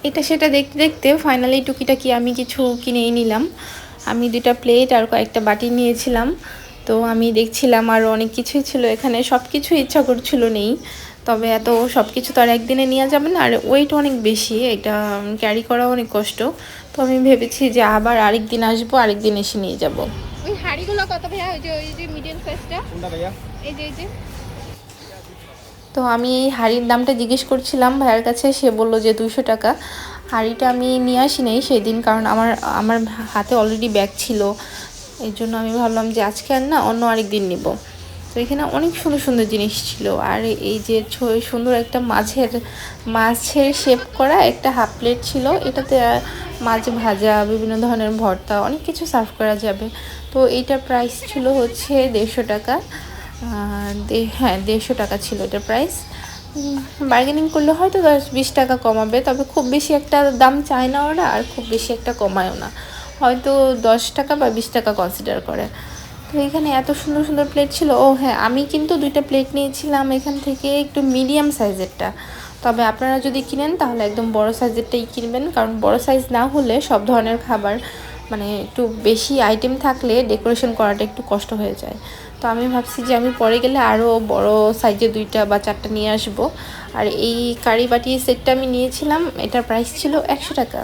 এটা সেটা দেখতে দেখতে ফাইনালি টুকিটাকি আমি কিছু কিনেই নিলাম। আমি 2টা প্লেট আর কয়েকটা বাটি নিয়েছিলাম। তো আমি দেখছিলাম আরও অনেক কিছুই ছিল এখানে, সব কিছু ইচ্ছা করছিল নেই, তবে এত সব কিছু তো আর একদিনে নেওয়া যাবে না, আর ওয়েট অনেক বেশি, এটা ক্যারি করা অনেক কষ্ট। তো আমি ভেবেছি যে আবার আরেকদিন আসবো, আরেকদিন এসে নিয়ে যাব। ওই হাঁড়িগুলো কত ভাইয়া? ওই যে মিডিয়াম সাইজটা কোনটা ভাইয়া? এই যে তো আমি এই হাঁড়ির দামটা জিজ্ঞেস করছিলাম ভাইয়ার কাছে, সে বলল যে 200 টাকা। হাঁড়িটা আমি নিয়ে আসি নাই সেই দিন, কারণ আমার আমার হাতে অলরেডি ব্যাগ ছিল, এই জন্য আমি ভাবলাম যে আজকে আর না, অন্য আরেক দিন নিব। তো এখানে অনেক সুন্দর সুন্দর জিনিস ছিল, আর এই যে সুন্দর একটা মাছের শেপ করা একটা হাফ প্লেট ছিল, এটাতে মাছ ভাজা, বিভিন্ন ধরনের ভর্তা, অনেক কিছু সার্ভ করা যাবে। তো এইটার প্রাইস ছিল হচ্ছে 150 টাকা। হ্যাঁ, 150 টাকা ছিল এটার প্রাইস। বার্গেনিং করলে হয়তো 10-20 টাকা কমাবে, তবে খুব বেশি একটা দাম চায় না ওরা, আর খুব বেশি একটা কমায়ও না, হয়তো 10 টাকা বা 20 টাকা কনসিডার করে। তো এখানে এত সুন্দর সুন্দর প্লেট ছিল। ও হ্যাঁ, আমি কিন্তু 2টা প্লেট নিয়েছিলাম এখান থেকে, একটু মিডিয়াম সাইজেরটা। তবে আপনারা যদি কিনেন তাহলে একদম বড় সাইজেরটাই কিনবেন, কারণ বড় সাইজ না হলে সব ধরনের খাবার, মানে একটু বেশি আইটেম থাকলে ডেকোরেশন করাটা একটু কষ্ট হয়ে যায়। তো আমি ভাবছি যে আমি পরে গেলে আরও বড় সাইজে 2টা বা 4টা নিয়ে আসব। আর এই কারি বাটি সেটটা আমি নিয়েছিলাম, এটার প্রাইস ছিল 100 টাকা।